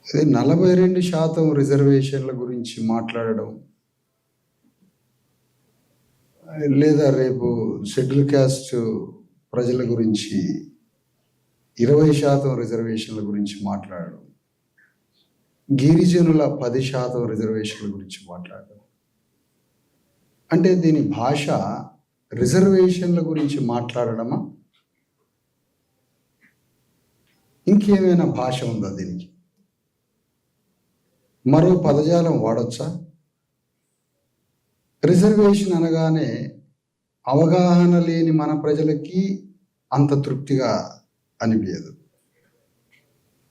అది 42% రిజర్వేషన్ల గురించి మాట్లాడడం, లేదా రేపు షెడ్యూల్ క్యాస్ట్ ప్రజల గురించి 20% రిజర్వేషన్ల గురించి మాట్లాడడం, గిరిజనుల 10% రిజర్వేషన్ల గురించి మాట్లాడడం. అంటే దీని భాష రిజర్వేషన్ల గురించి మాట్లాడడమా, ఇంకేమైనా భాష ఉందా దీనికి? మరో పదజాలం వాడొచ్చా? రిజర్వేషన్ అనగానే అవగాహన లేని మన ప్రజలకి అంత తృప్తిగా అనిపించదు.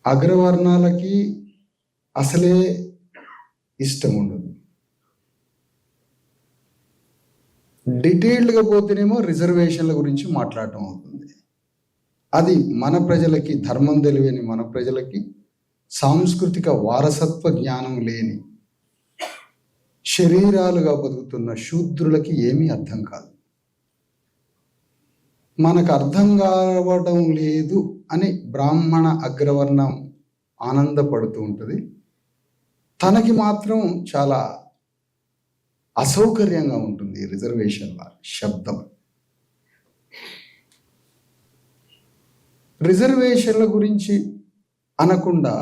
అగ్రవర్ణాలకి అసలే ఇష్టం ఉండదు. డీటెయిల్డ్గా పోతేనేమో రిజర్వేషన్ల గురించి మాట్లాడటం అవుతుంది. అది మన ప్రజలకి, ధర్మం తెలియని మన ప్రజలకి, సాంస్కృతిక వారసత్వ జ్ఞానం లేని శరీరాలుగా బతుకుతున్న శూద్రులకి ఏమీ అర్థం కాదు. మనకు అర్థం కావడం లేదు అని బ్రాహ్మణ అగ్రవర్ణం ఆనందపడుతూ ఉంటుంది. తనకి మాత్రం చాలా అసౌకర్యంగా ఉంటుంది రిజర్వేషన్ల శబ్దం. రిజర్వేషన్ల గురించి అనకుండా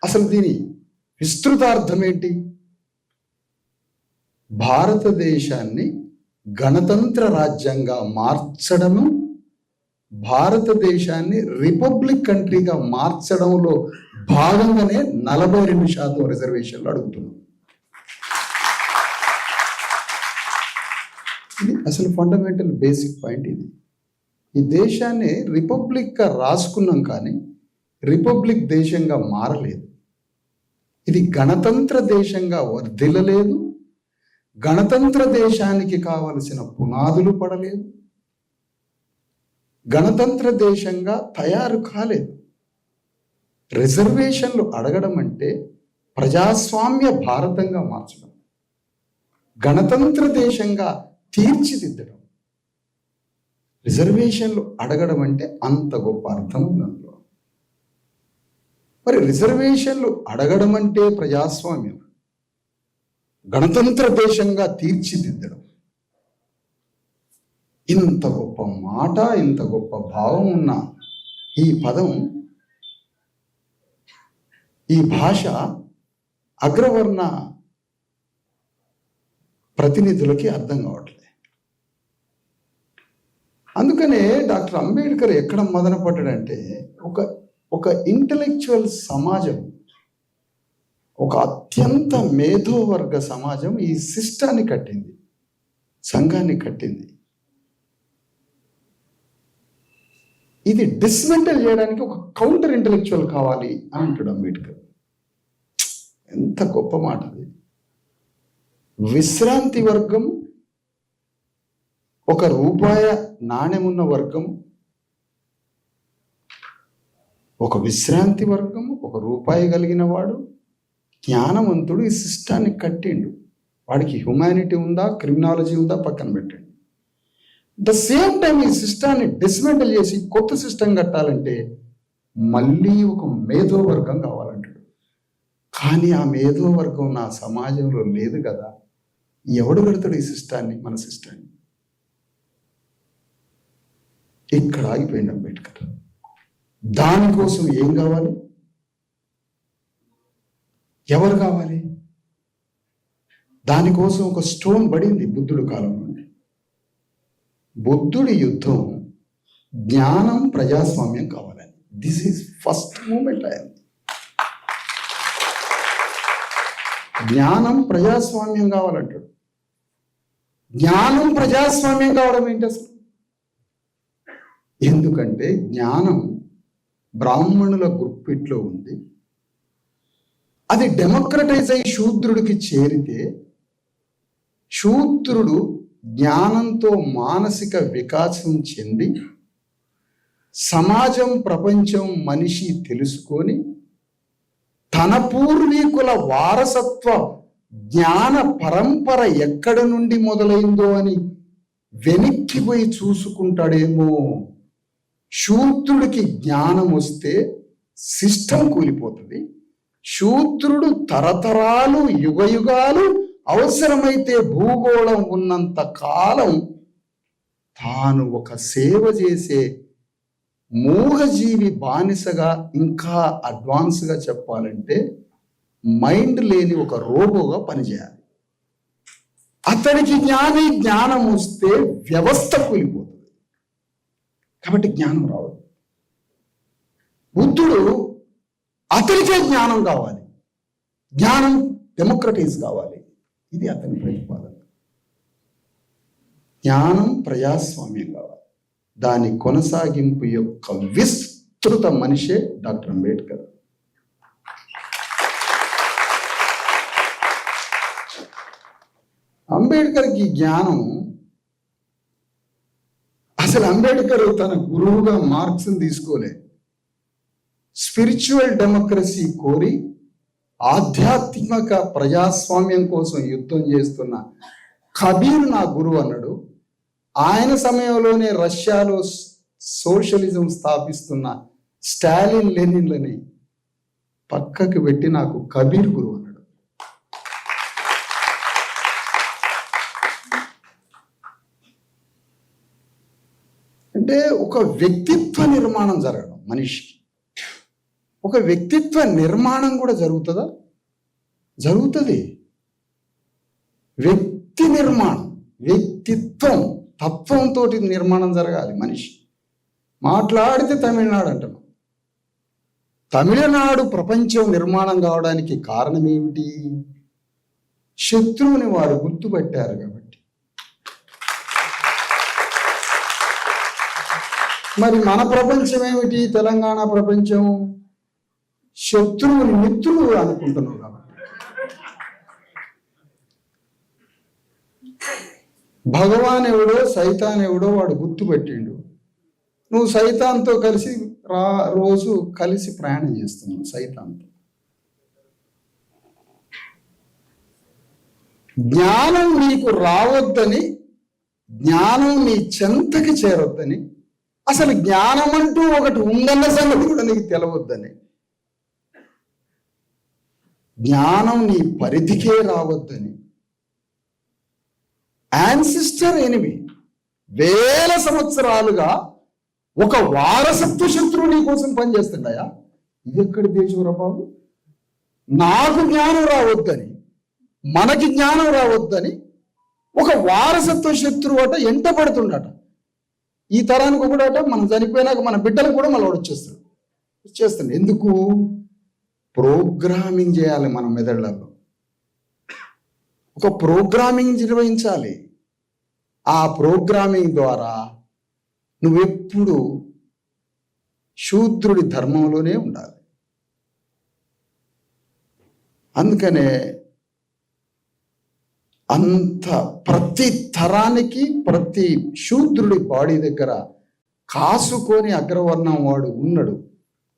అసలు దీని విస్తృతార్థం ఏంటి? భారతదేశాన్ని గణతంత్ర రాజ్యంగా మార్చడము, భారతదేశాన్ని రిపబ్లిక్ కంట్రీగా మార్చడంలో భాగంగానే 42% రిజర్వేషన్లు అడుగుతున్నాం. ఇది అసలు ఫండమెంటల్ బేసిక్ పాయింట్. ఇది ఈ దేశాన్ని రిపబ్లిక్గా రాసుకున్నాం, కానీ రిపబ్లిక్ దేశంగా మారలేదు. ఇది గణతంత్ర దేశంగా వర్ధిల్లలేదు. గణతంత్ర దేశానికి కావలసిన పునాదులు పడలేదు. గణతంత్ర దేశంగా తయారు కాలేదు. రిజర్వేషన్లు అడగడం అంటే ప్రజాస్వామ్య భారతంగా మార్చడం, గణతంత్ర దేశంగా తీర్చిదిద్దడం. రిజర్వేషన్లు అడగడం అంటే అంత గొప్ప అర్థం ఉంది అందులో. మరి రిజర్వేషన్లు అడగడం అంటే ప్రజాస్వామ్యం, గణతంత్ర దేశంగా తీర్చిదిద్దడం. ఇంత గొప్ప మాట, ఇంత గొప్ప భావం ఉన్న ఈ పదం, ఈ భాష అగ్రవర్ణ ప్రతినిధులకి అర్థం కావట్లేదు. అందుకనే డాక్టర్ అంబేద్కర్ ఎక్కడ మొదలు పడ్డాడంటే, ఒక ఇంటలెక్చువల్ సమాజం, ఒక అత్యంత మేధోవర్గ సమాజం ఈ సిస్టాన్ని కట్టింది, సంఘాన్ని కట్టింది. ఇది డిస్మెంటల్ చేయడానికి ఒక కౌంటర్ ఇంటలెక్చువల్ కావాలి అని అంటాడు అంబేద్కర్. ఎంత గొప్ప మాట అది. విశ్రాంతి వర్గం, ఒక రూపాయ నాణ్యమున్న వర్గం, ఒక విశ్రాంతి వర్గం, ఒక రూపాయి కలిగిన వాడు, జ్ఞానవంతుడు ఈ సిస్టాన్ని కట్టిండు. వాడికి హ్యుమానిటీ ఉందా, క్రిమినాలజీ ఉందా పక్కన పెట్టండి. ద సేమ్ టైం ఈ సిస్టాన్ని డిస్మెంటల్ చేసి కొత్త సిస్టమ్ కట్టాలంటే మళ్ళీ ఒక మేధోవర్గం కావాలంటాడు. కానీ ఆ మేధోవర్గం నా సమాజంలో లేదు కదా. ఎవడు కడతాడు ఈ సిస్టాన్ని, మన సిస్టాన్ని? ఇక్కడ ఆగిపోయింది అంబేద్కర్. దానికోసం ఏం కావాలి? ఎవరు కావాలి? దానికోసం ఒక స్టోన్ పడింది బుద్ధుడు కాలం నుండి. బుద్ధుడి యుద్ధం జ్ఞానం, ప్రజాస్వామ్యం కావాలని. దిస్ ఈజ్ ఫస్ట్ మూమెంట్ అయింది. జ్ఞానం, ప్రజాస్వామ్యం కావాలంటాడు. జ్ఞానం, ప్రజాస్వామ్యం కావడం ఏంటి అసలు? ఎందుకంటే జ్ఞానం బ్రాహ్మణుల గుప్పిట్లో ఉంది. అది డెమోక్రటైజ్ అయ్యి శూద్రుడికి చేరితే, శూద్రుడు జ్ఞానంతో మానసిక వికాసం చెంది సమాజం, ప్రపంచం, మనిషి తెలుసుకొని తన పూర్వీకుల వారసత్వ జ్ఞాన పరంపర ఎక్కడి నుండి మొదలైందో అని వెనక్కిపోయి చూసుకుంటాడేమో. శూద్రుడికి జ్ఞానం వస్తే సిస్టమ్ కూలిపోతుంది. శూద్రుడు తరతరాలు యుగయుగాలు అవసరమైతే భూగోళం ఉన్నంత కాలం తాను ఒక సేవ చేసే మూగజీవి బానిసగా, ఇంకా అడ్వాన్స్గా చెప్పాలంటే మైండ్ లేని ఒక రోబోగా పనిచేయాలి. అతనికి జ్ఞానం వస్తే వ్యవస్థ కూలిపోతుంది. కాబట్టి జ్ఞానం రావద్దు. బుద్ధుడు అతనికే జ్ఞానం కావాలి, జ్ఞానం డెమోక్రటైజ్ కావాలి. ఇది అతని ప్రతిపాదన. జ్ఞానం ప్రజాస్వామ్యం కావాలి. దాని కొనసాగింపు యొక్క విస్తృత మనిషే డాక్టర్ అంబేద్కర్. అంబేద్కర్కి జ్ఞానం, అసలు అంబేద్కర్ తన గురువుగా మార్క్స్ని తీసుకోలే. స్పిరిచువల్ డెమోక్రసీ కోరి ఆధ్యాత్మిక ప్రజాస్వామ్యం కోసం యుద్ధం చేస్తున్న కబీర్ నా గురువు అన్నాడు. ఆయన సమయంలోనే రష్యాలో సోషలిజం స్థాపిస్తున్న స్టాలిన్, లెనిన్లని పక్కకి పెట్టి నాకు కబీర్ గురువు అన్నాడు. అంటే ఒక వ్యక్తిత్వ నిర్మాణం జరగడం మనిషికి. ఒక వ్యక్తిత్వ నిర్మాణం కూడా జరుగుతుందా? జరుగుతుంది. వ్యక్తి నిర్మాణం, వ్యక్తిత్వం, తత్వంతో నిర్మాణం జరగాలి మనిషి. మాట్లాడితే తమిళనాడు అంటున్నాం. తమిళనాడు ప్రపంచం నిర్మాణం కావడానికి కారణం ఏమిటి? శత్రువుని వారు గుర్తుపట్టారు కాబట్టి. మరి మన ప్రపంచం ఏమిటి? తెలంగాణ ప్రపంచం శత్రువుని మిత్రులు అనుకుంటున్నావు కాబట్టి. భగవాన్ ఎవడో సైతాన్ ఎవడో వాడు గుర్తుపెట్టిండు. నువ్వు సైతాన్తో కలిసి రోజు కలిసి ప్రయాణం చేస్తున్నావు. సైతాన్తో జ్ఞానం నీకు రావద్దని, జ్ఞానం నీ చెంతకి చేరొద్దని, అసలు జ్ఞానం అంటూ ఒకటి ఉందన్న సంగతి కూడా నీకు తెలవద్దని, జ్ఞానం నీ పరిధికే రావద్దని, యాన్సిస్టర్ ఎనిమి వేల సంవత్సరాలుగా ఒక వారసత్వ శత్రువు నీ కోసం పనిచేస్తుండయా? ఇది ఎక్కడి దేశంరా బాబు? నాకు జ్ఞానం రావద్దని, మనకి జ్ఞానం రావద్దని ఒక వారసత్వ శత్రువు అట ఎంట పడుతుండట. ఈ తరానికి ఒకటట, మనం చనిపోయినాక మన బిడ్డలకు కూడా మళ్ళీ వచ్చేస్తాడు. ఎందుకు? ప్రోగ్రామింగ్ చేయాలి మన మెదళ్లలో. ఒక ప్రోగ్రామింగ్ నిర్వహించాలి. ఆ ప్రోగ్రామింగ్ ద్వారా నువ్వెప్పుడు శూద్రుడి ధర్మంలోనే ఉండాలి. అందుకనే అంత ప్రతి తరానికి ప్రతి శూద్రుడి బాడీ దగ్గర కాసుకొని అగ్రవర్ణం వాడు ఉన్నాడు,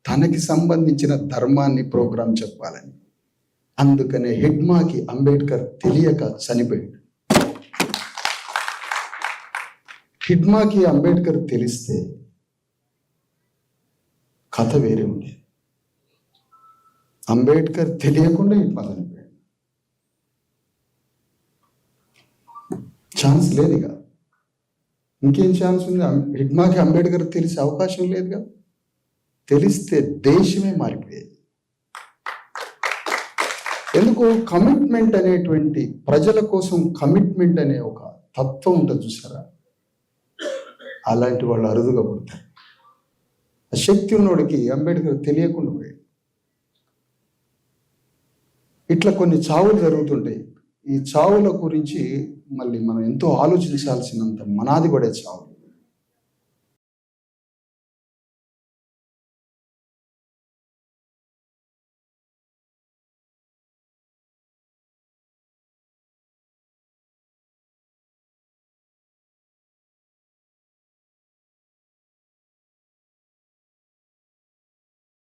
తనకి సంబంధించిన ధర్మాన్ని ప్రోగ్రాం చెప్పాలని. అందుకనే హిడ్మాకి అంబేద్కర్ తెలియక చనిపోయాడు. హిడ్మాకి అంబేద్కర్ తెలిస్తే కథ వేరే ఉండేది. అంబేద్కర్ తెలియకుండా హిడ్మా చనిపోయాడు. ఛాన్స్ లేదు కదా. ఇంకేం ఛాన్స్ ఉంది? హిడ్మాకి అంబేద్కర్ తెలిసే అవకాశం లేదు కదా. తెలిస్తే దేశమే మారిపోయేది. ఎందుకు? కమిట్మెంట్ అనేటువంటి, ప్రజల కోసం కమిట్మెంట్ అనే ఒక తత్వం ఉంటుంది చూసారా, అలాంటి వాళ్ళు అరుదుగా పుడతారు. ఆ శక్తి ఉన్నోడికి అంబేద్కర్ తెలియకుండా పోయాడు. ఇట్లా కొన్ని చావులు జరుగుతుంటాయి. ఈ చావుల గురించి మళ్ళీ మనం ఎంతో ఆలోచించాల్సినంత మనాది పడే చావులు.